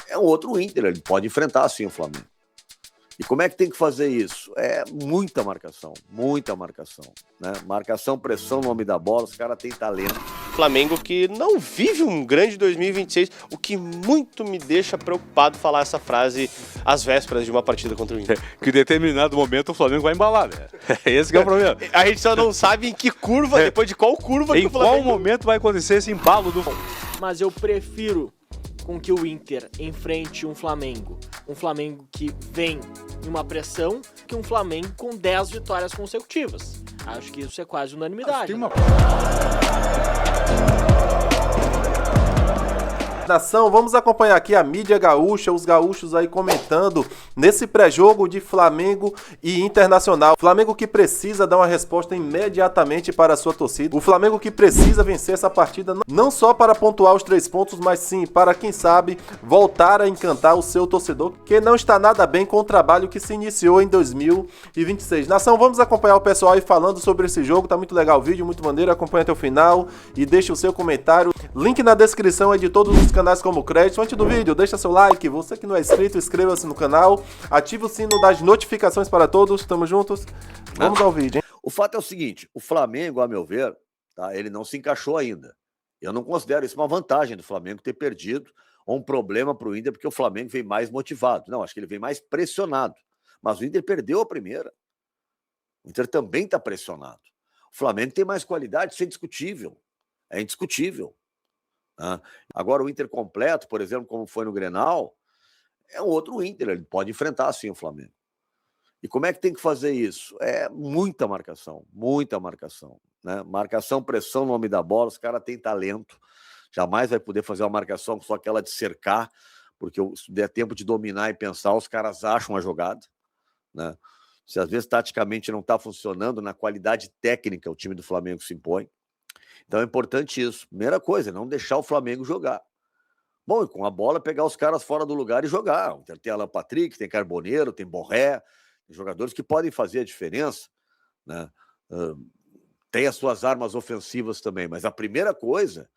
é um outro Inter, ele pode enfrentar sim o Flamengo. E como é que tem que fazer isso? É muita marcação, né? Marcação, pressão no homem da bola, os caras têm talento. Flamengo que não vive um grande 2026, o que muito me deixa preocupado falar essa frase às vésperas de uma partida contra o Inter. Que em determinado momento o Flamengo vai embalar, né? Esse que é o problema. A gente só não sabe em que curva, depois de qual curva que o Flamengo... Em qual momento vai acontecer esse embalo do... Mas eu prefiro com que o Inter enfrente um Flamengo que vem em uma pressão, que um Flamengo com 10 vitórias consecutivas. Acho que isso é quase unanimidade. Nação, vamos acompanhar aqui a mídia gaúcha, os gaúchos aí comentando nesse pré-jogo de Flamengo e Internacional. Flamengo que precisa dar uma resposta imediatamente para a sua torcida. O Flamengo que precisa vencer essa partida não só para pontuar os 3 pontos, mas sim para, quem sabe, voltar a encantar o seu torcedor, que não está nada bem com o trabalho que se iniciou em 2026. Nação, vamos acompanhar o pessoal aí falando sobre esse jogo. Tá muito legal o vídeo, muito maneiro. Acompanha até o final e deixa o seu comentário. Link na descrição aí de todos os canais como crédito. Antes do vídeo, deixa seu like. Você que não é inscrito, inscreva-se no canal. Ative o sino das notificações para todos. Tamo juntos. Vamos ao vídeo, hein? O fato é o seguinte, o Flamengo, a meu ver, tá, ele não se encaixou ainda. Eu não considero isso uma vantagem do Flamengo ter perdido ou um problema para o Inter, porque o Flamengo vem mais motivado. Não, acho que ele vem mais pressionado. Mas o Inter perdeu a primeira. O Inter também está pressionado. O Flamengo tem mais qualidade, isso é indiscutível. É indiscutível. Agora o Inter completo, por exemplo, como foi no Grenal, é um outro Inter, ele pode enfrentar sim o Flamengo. E como é que tem que fazer isso? É muita marcação, né? Marcação, pressão no homem da bola, os caras têm talento, jamais vai poder fazer uma marcação só aquela de cercar, porque se der tempo de dominar e pensar, os caras acham a jogada, né? Se às vezes taticamente não está funcionando, na qualidade técnica o time do Flamengo se impõe. Então é importante isso. Primeira coisa, não deixar o Flamengo jogar. Bom, e com a bola pegar os caras fora do lugar e jogar. Tem Alan Patrick, tem Carboneiro, tem Borré, tem jogadores que podem fazer a diferença, né? Tem as suas armas ofensivas também, mas a primeira coisa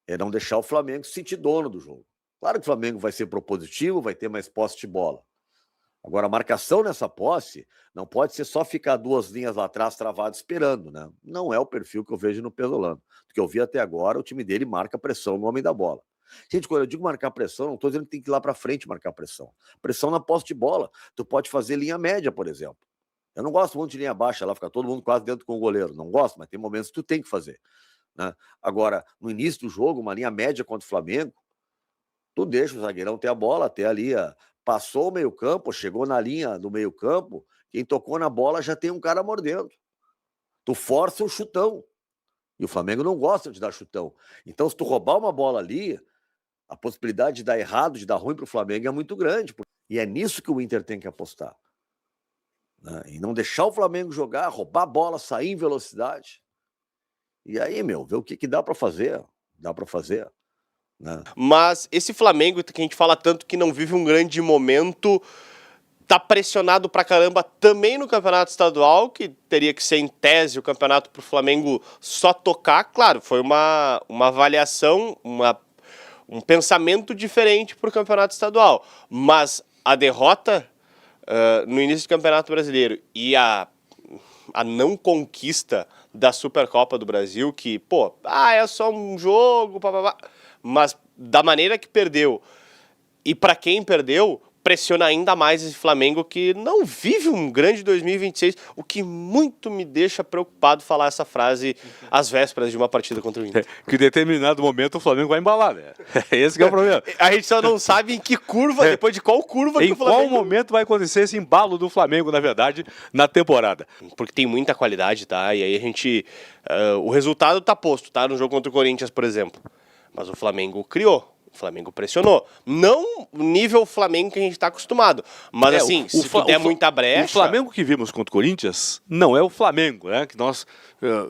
é não deixar o Flamengo se sentir dono do jogo. Claro que o Flamengo vai ser propositivo, vai ter mais posse de bola. Agora, a marcação nessa posse não pode ser só ficar 2 linhas lá atrás travadas esperando, né? Não é o perfil que eu vejo no Pesolano. Do que eu vi até agora, o time dele marca pressão no homem da bola. Gente, quando eu digo marcar pressão, não estou dizendo que tem que ir lá para frente marcar pressão. Pressão na posse de bola. Tu pode fazer linha média, por exemplo. Eu não gosto muito de linha baixa, lá fica todo mundo quase dentro com o goleiro. Não gosto, mas tem momentos que tu tem que fazer, né? Agora, no início do jogo, uma linha média contra o Flamengo, tu deixa o zagueirão ter a bola até ali, passou o meio-campo, chegou na linha do meio-campo, quem tocou na bola já tem um cara mordendo. Tu força o chutão. E o Flamengo não gosta de dar chutão. Então, se tu roubar uma bola ali, a possibilidade de dar errado, de dar ruim pro Flamengo é muito grande. E é nisso que o Inter tem que apostar, né? E não deixar o Flamengo jogar, roubar a bola, sair em velocidade. E aí, ver o que dá para fazer. Dá para fazer. Mas esse Flamengo que a gente fala tanto que não vive um grande momento, tá pressionado pra caramba também no campeonato estadual, que teria que ser em tese o campeonato pro Flamengo só tocar. Claro, foi uma avaliação, um pensamento diferente pro campeonato estadual, mas a derrota no início do Campeonato Brasileiro e a não conquista da Supercopa do Brasil, que, é só um jogo, mas da maneira que perdeu e para quem perdeu, pressiona ainda mais esse Flamengo que não vive um grande 2026, o que muito me deixa preocupado falar essa frase às vésperas de uma partida contra o Inter. Que em determinado momento o Flamengo vai embalar, né? Esse que é o problema. A gente só não sabe em que curva, depois de qual curva que o Flamengo... Em qual momento vai acontecer esse embalo do Flamengo, na verdade, na temporada. Porque tem muita qualidade, tá? E aí a gente... o resultado tá posto, tá? No jogo contra o Corinthians, por exemplo. Mas o Flamengo criou. O Flamengo pressionou. Não nível Flamengo que a gente está acostumado. Mas assim, se tu der muita brecha... O Flamengo que vimos contra o Corinthians não é o Flamengo, né? Que nós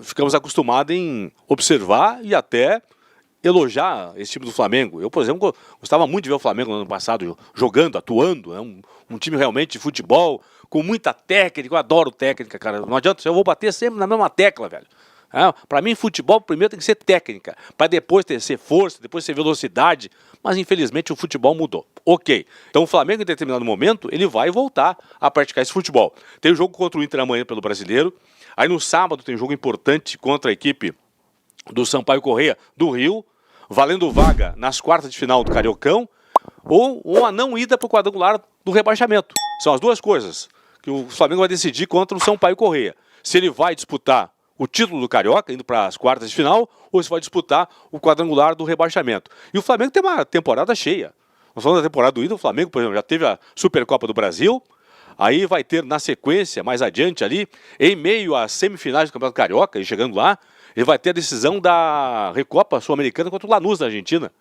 ficamos acostumados em observar e até elogiar esse time do Flamengo. Eu, por exemplo, gostava muito de ver o Flamengo no ano passado jogando, atuando. É um time realmente de futebol, com muita técnica. Eu adoro técnica, cara. Não adianta, eu vou bater sempre na mesma tecla, velho. Para mim, futebol primeiro tem que ser técnica, para depois ser força, depois ser velocidade. Mas infelizmente o futebol mudou. Ok. Então o Flamengo, em determinado momento, ele vai voltar a praticar esse futebol. Tem o jogo contra o Inter amanhã pelo Brasileiro. Aí no sábado tem um jogo importante contra a equipe do Sampaio Corrêa do Rio, valendo vaga nas quartas de final do Cariocão, ou a não ida para o quadrangular do rebaixamento. São as duas coisas que o Flamengo vai decidir contra o Sampaio Corrêa. Se ele vai disputar o título do Carioca, indo para as quartas de final, ou se vai disputar o quadrangular do rebaixamento. E o Flamengo tem uma temporada cheia. Nós falamos da temporada do Inter, o Flamengo, por exemplo, já teve a Supercopa do Brasil, aí vai ter na sequência, mais adiante ali, em meio às semifinais do Campeonato Carioca, e chegando lá, ele vai ter a decisão da Recopa Sul-Americana contra o Lanús da Argentina.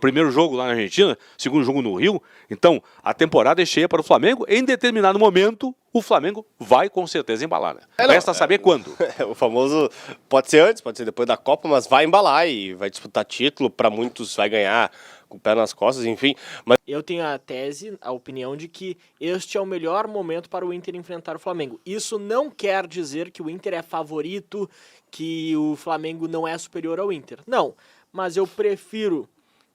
Primeiro jogo lá na Argentina, segundo jogo no Rio. Então, a temporada é cheia para o Flamengo. Em determinado momento, o Flamengo vai com certeza embalar. Né? Resta saber quando. O famoso, pode ser antes, pode ser depois da Copa, mas vai embalar e vai disputar título. Para muitos vai ganhar com o pé nas costas, enfim. Mas Eu tenho a tese, a opinião de que este é o melhor momento para o Inter enfrentar o Flamengo. Isso não quer dizer que o Inter é favorito, que o Flamengo não é superior ao Inter. Não, mas eu prefiro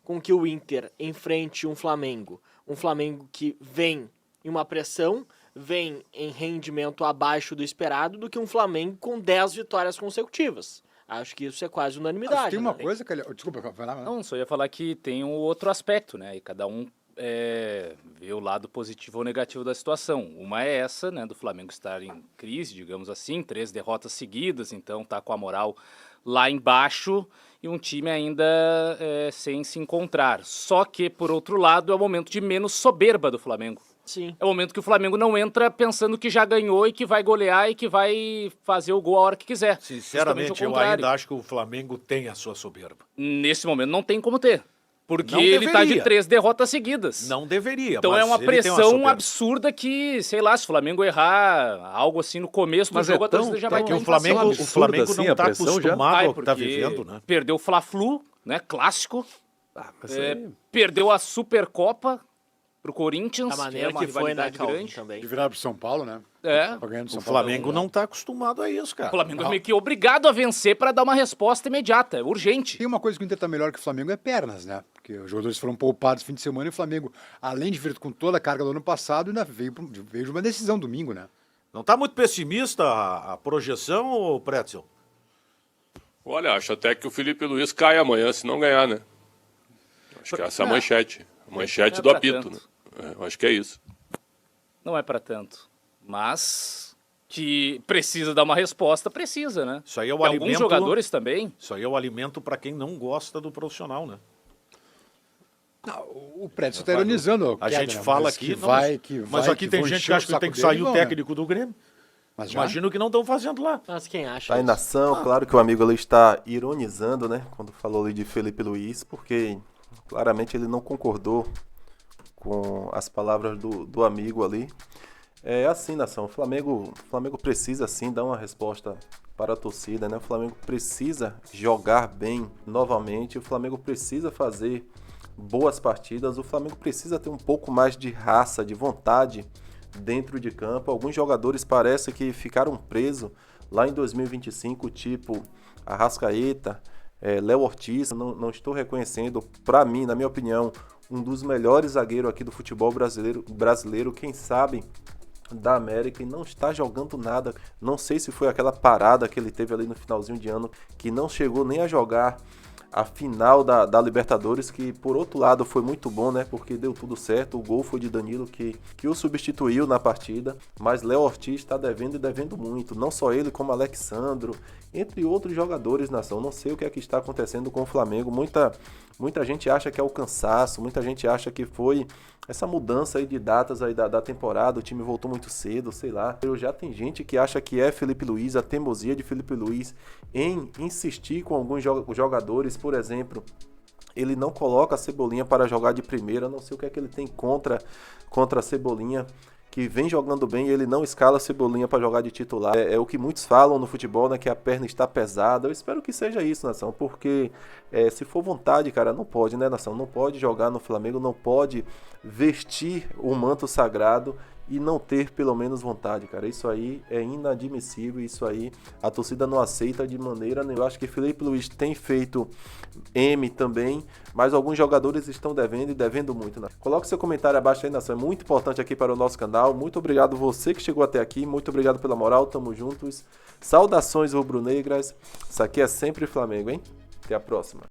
com que o Inter enfrente um Flamengo que vem em uma pressão, vem em rendimento abaixo do esperado, do que um Flamengo com 10 vitórias consecutivas. Acho que isso é quase unanimidade. Tem uma né? coisa que... Desculpa, vai lá. Não, só ia falar que tem um outro aspecto, né? E cada um vê o lado positivo ou negativo da situação. Uma é essa, né? Do Flamengo estar em crise, digamos assim, 3 derrotas seguidas, então tá com a moral lá embaixo e um time ainda sem se encontrar. Só que, por outro lado, é o momento de menos soberba do Flamengo. Sim. É o momento que o Flamengo não entra pensando que já ganhou e que vai golear e que vai fazer o gol a hora que quiser. Sinceramente, Justamente ao eu contrário. ainda acho que o Flamengo tem a sua soberba. Nesse momento não tem como ter. Porque Não ele tá de deveria. 3 derrotas seguidas. Não deveria, Então mas é uma ele tem pressão soberba. absurda que, sei lá, se o Flamengo errar algo assim no começo do Mas jogo, é a torcida já tão- vai É que estar o Flamengo, absurda o Flamengo assim não a está pressão já? acostumado ao que porque está vivendo, né? perdeu o Fla-Flu, né, clássico, Mas perdeu a Supercopa pro Corinthians, A maneira uma que foi, né, rivalidade Calvin, grande. também. De virar pro São Paulo, né? É. Tá ganhando O São Paulo. Flamengo não está acostumado a isso, O cara. Flamengo é meio que obrigado a vencer para dar uma resposta imediata, urgente. Tem uma coisa que o Inter tá melhor que o Flamengo é pernas, né? Porque os jogadores foram poupados no fim de semana e o Flamengo, além de vir com toda a carga do ano passado, ainda veio de uma decisão domingo, né? Não está muito pessimista a projeção, ô Pretzel? Olha, acho até que o Felipe Luiz cai amanhã se não ganhar, né? Acho que essa é a manchete. A manchete Não é do pra apito, tanto. né? Eu acho que é isso. Não é para tanto, mas que precisa dar uma resposta, precisa, né? Isso aí é o E alguns alimento. jogadores também. Isso aí é o alimento para quem não gosta do profissional, né? Não, o Prédio está ironizando. A queda, gente né? fala Mas aqui, que não, vai, mas aqui tem vão gente que encher acha o que saco tem que dele, sair o vão, né? técnico do Grêmio. Mas já? Imagina o que não estão fazendo lá. Mas quem acha Tá em isso? nação, claro que o amigo ali está ironizando, né? Quando falou ali de Felipe Luiz, porque claramente ele não concordou com as palavras do amigo ali. É assim, nação, o Flamengo precisa sim dar uma resposta para a torcida, né? O Flamengo precisa jogar bem novamente, o Flamengo precisa fazer boas partidas, o Flamengo precisa ter um pouco mais de raça, de vontade dentro de campo. Alguns jogadores parece que ficaram presos lá em 2025, tipo Arrascaeta, Léo Ortiz. Não estou reconhecendo, para mim, na minha opinião, um dos melhores zagueiros aqui do futebol brasileiro, quem sabe da América, e não está jogando nada. Não sei se foi aquela parada que ele teve ali no finalzinho de ano, que não chegou nem a jogar a final da Libertadores, que por outro lado foi muito bom, né? Porque deu tudo certo. O gol foi de Danilo que o substituiu na partida. Mas Léo Ortiz está devendo e devendo muito. Não só ele, como Alexandro, entre outros jogadores, nação. Não sei o que é que está acontecendo com o Flamengo. Muita gente acha que é o cansaço, muita gente acha que foi essa mudança aí de datas aí da temporada, o time voltou muito cedo, sei lá. Já tem gente que acha que é Felipe Luiz, a teimosia de Felipe Luiz em insistir com alguns jogadores, por exemplo, ele não coloca a Cebolinha para jogar de primeira, não sei o que é que ele tem contra a Cebolinha, que vem jogando bem e ele não escala a Cebolinha para jogar de titular. É o que muitos falam no futebol, né, que a perna está pesada. Eu espero que seja isso, nação, porque se for vontade, cara, não pode, né, nação? Não pode jogar no Flamengo, não pode vestir o manto sagrado e não ter pelo menos vontade, cara. Isso aí é inadmissível, isso aí a torcida não aceita de maneira nenhuma. Eu acho que Felipe Luiz tem feito M também, mas alguns jogadores estão devendo e devendo muito, né? Coloque seu comentário abaixo aí, Nação, é muito importante aqui para o nosso canal. Muito obrigado você que chegou até aqui, muito obrigado pela moral, tamo juntos. Saudações rubro-negras, isso aqui é sempre Flamengo, hein? Até a próxima.